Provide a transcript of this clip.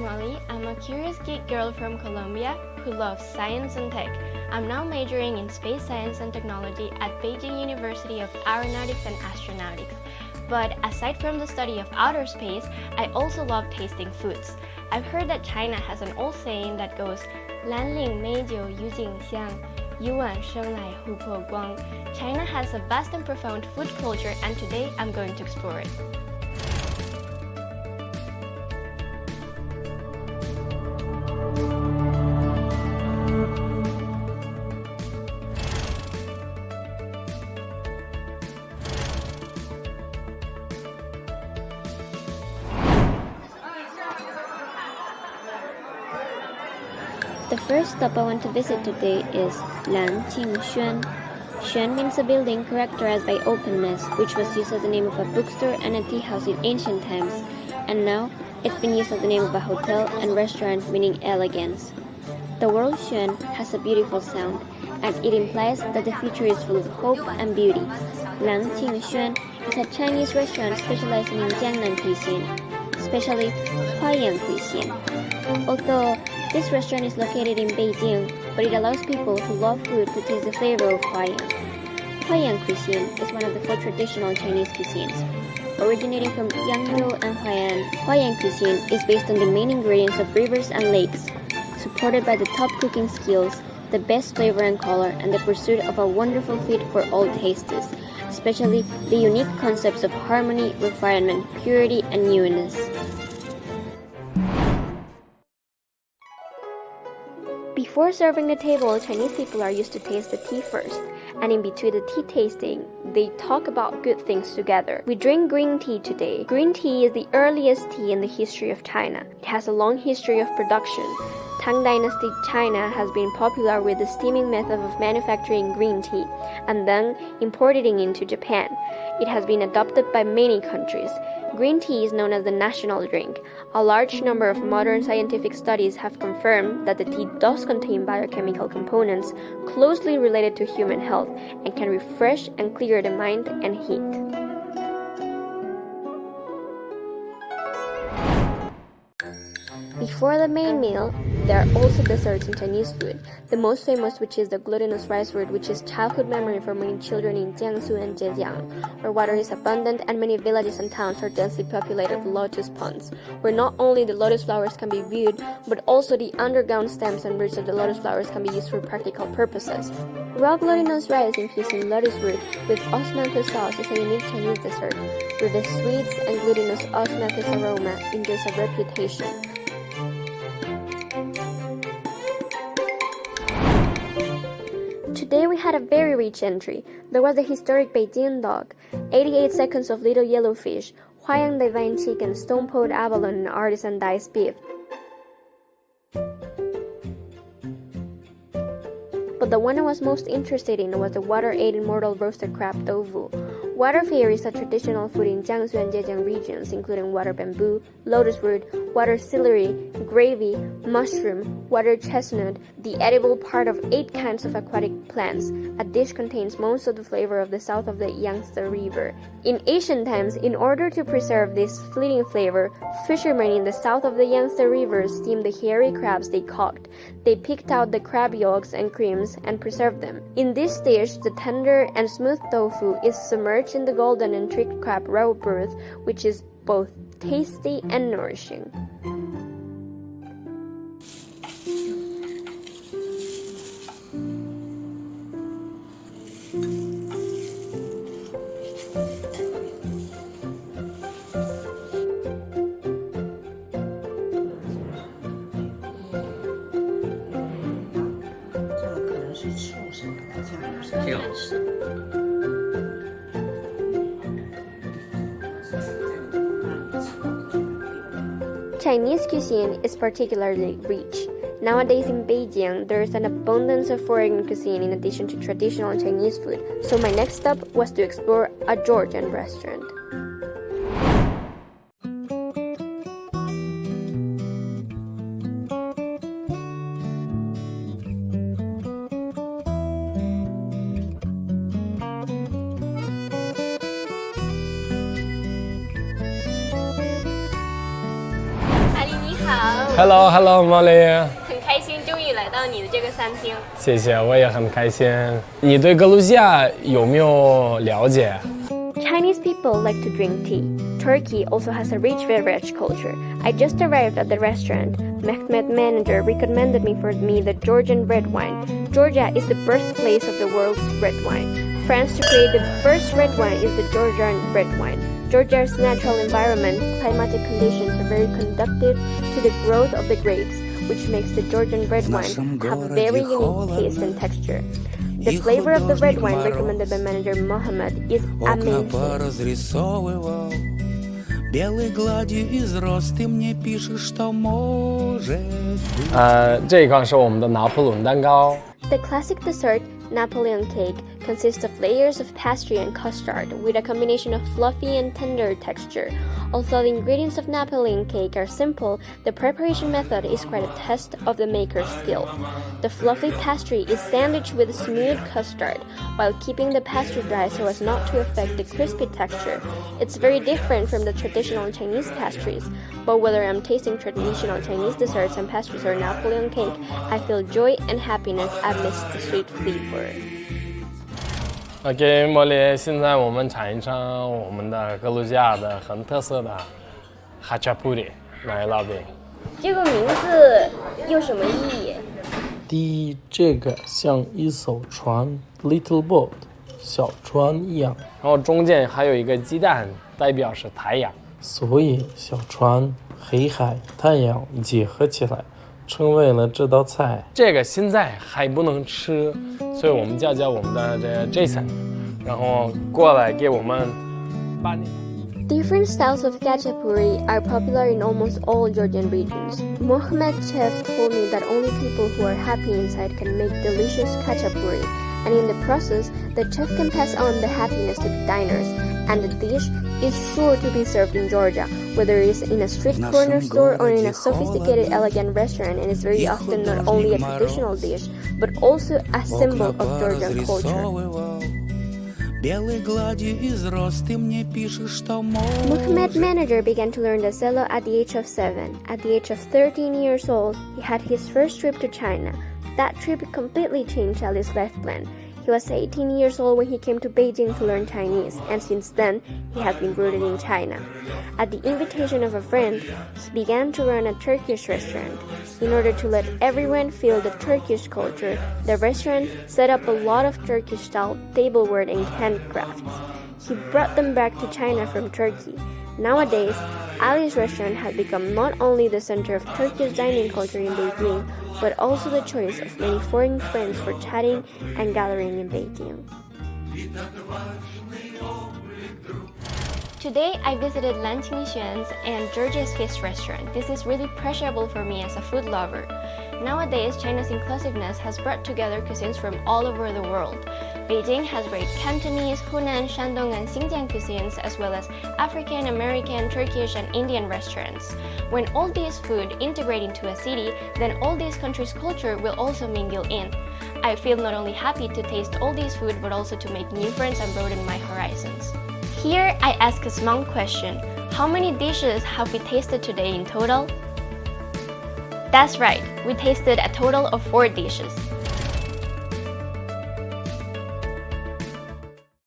Molly. I'm a curious geek girl from Colombia who loves science and tech. I'm now majoring in space science and technology at Beijing University of Aeronautics and Astronautics. But aside from the study of outer space, I also love tasting foods. I've heard that China has an old saying that goes, 蓝领美酒愉景香, 一碗生来琥珀光. China has a vast and profound food culture, and today I'm going to explore it. The first stop I want to visit today is Lanqingxuan. Xuan means a building characterized by openness, which was used as the name of a bookstore and a tea house in ancient times, and now it's been used as the name of a hotel and restaurant meaning elegance. The word Xuan has a beautiful sound, and it implies that the future is full of hope and beauty. Lanqingxuan is a Chinese restaurant specializing in Jiangnan cuisine, especially Huaiyang cuisine. Although this restaurant is located in Beijing, but it allows people who love food to taste the flavor of Huaiyang. Huaiyang cuisine is one of the 4 traditional Chinese cuisines. Originating from Yangzhou and Huaiyang cuisine is based on the main ingredients of rivers and lakes, supported by the top cooking skills, the best flavor and color, and the pursuit of a wonderful fit for all tastes, especially the unique concepts of harmony, refinement, purity, and newness. Before serving the table, Chinese people are used to taste the tea first, and in between the tea tasting, they talk about good things together. We drink green tea today. Green tea is the earliest tea in the history of China. It has a long history of production. Tang Dynasty China has been popular with the steaming method of manufacturing green tea, and then importing it into Japan. It has been adopted by many countries. Green tea is known as the national drink. A large number of modern scientific studies have confirmed that the tea does contain biochemical components closely related to human health and can refresh and clear the mind and heat. Before the main meal, there are also desserts in Chinese food. The most famous, which is the glutinous rice fruit, which is childhood memory for many children in Jiangsu and Zhejiang, where water is abundant and many villages and towns are densely populated with lotus ponds, where not only the lotus flowers can be viewed, but also the underground stems and roots of the lotus flowers can be used for practical purposes. Raw glutinous rice infused in lotus root with osmanthus sauce is a unique Chinese dessert, with the sweets and glutinous osmanthus aroma enjoys a reputation. Today we had a very rich entry. There was the historic Beijing dog, 88 seconds of little yellow fish, Huaiyang divine chicken, stone-pot abalone, and artisan diced beef. But the one I was most interested in was the water-ate immortal roasted crab tofu. Water fare is a traditional food in Jiangsu and Zhejiang regions, including water bamboo, lotus root, water celery, gravy, mushroom, water chestnut, the edible part of 8 kinds of aquatic plants. A dish contains most of the flavor of the south of the Yangtze River. In ancient times, in order to preserve this fleeting flavor, fishermen in the south of the Yangtze River steamed the hairy crabs they caught. They picked out the crab yolks and creams and preserved them. In this dish, the tender and smooth tofu is submerged in the golden and tricked crab raw broth, which is both tasty and nourishing. Chinese cuisine is particularly rich. Nowadays in Beijing, there is an abundance of foreign cuisine in addition to traditional Chinese food, so my next stop was to explore a Georgian restaurant. Hello, Molly。很开心，终于来到你的这个餐厅。谢谢，我也很开心。你对格鲁吉亚有没有了解？ Chinese people like to drink tea. Turkey also has a rich beverage culture. I just arrived at the restaurant. Mehmet manager recommended me the Georgian red wine. Georgia is the birthplace of the world's red wine. France to create the first red wine is the Georgian red wine. Georgia's natural environment, climatic conditions are very conducive to the growth of the grapes, which makes the Georgian red wine have a very unique taste and texture. The flavor of the red wine recommended by manager Mohammed is amazing. Белой гладью из роз ты мне пишешь, что может быть. 这个是我们的拿破仑蛋糕。 The classic dessert, Napoleon cake, consists of layers of pastry and custard with a combination of fluffy and tender texture. Although the ingredients of Napoleon cake are simple, the preparation method is quite a test of the maker's skill. The fluffy pastry is sandwiched with smooth custard, while keeping the pastry dry so as not to affect the crispy texture. It's very different from the traditional Chinese pastries, but whether I'm tasting traditional Chinese desserts and pastries or Napoleon cake, I feel joy and happiness amidst the sweet flavor. OK， 茉莉，现在我们尝一尝我们的格鲁吉亚的很特色的哈恰普里奶酪饼。这个名字有什么意义？第一，这个像一艘船 ，little boat， 小船一样，然后中间还有一个鸡蛋，代表是太阳，所以小船、黑海、太阳结合起来，成为了这道菜。这个现在还不能吃，所以我们叫我们的这 Jason， 然后过来给我们把那。 Different styles of khachapuri are popular in almost all Georgian regions. Mohammed chef told me that only people who are happy inside can make delicious khachapuri, and in the process, the chef can pass on the happiness to the diners, and the dish is sure to be served in Georgia, whether it's in a street corner store or in a sophisticated, elegant restaurant, and it's very often not only a traditional dish, but also a symbol of Georgian culture. Mohammed manager began to learn the cello at the age of 7. At the age of 13 years old, he had his first trip to China. That trip completely changed Ali's life plan. He was 18 years old when he came to Beijing to learn Chinese, and since then, he has been rooted in China. At the invitation of a friend, he began to run a Turkish restaurant. In order to let everyone feel the Turkish culture, the restaurant set up a lot of Turkish-style tableware and handcrafts. He brought them back to China from Turkey. Nowadays, Ali's restaurant has become not only the center of Turkish dining culture in Beijing, but also the choice of many foreign friends for chatting and gathering in Beijing. Today, I visited Lan Qingxuan's and Georgia's Fish restaurant. This is really pleasurable for me as a food lover. Nowadays, China's inclusiveness has brought together cuisines from all over the world. Beijing has great Cantonese, Hunan, Shandong, and Xinjiang cuisines, as well as African, American, Turkish, and Indian restaurants. When all these food integrate into a city, then all these countries' culture will also mingle in. I feel not only happy to taste all these food, but also to make new friends and broaden my horizons. Here, I ask a small question. How many dishes have we tasted today in total? That's right, we tasted a total of 4 dishes.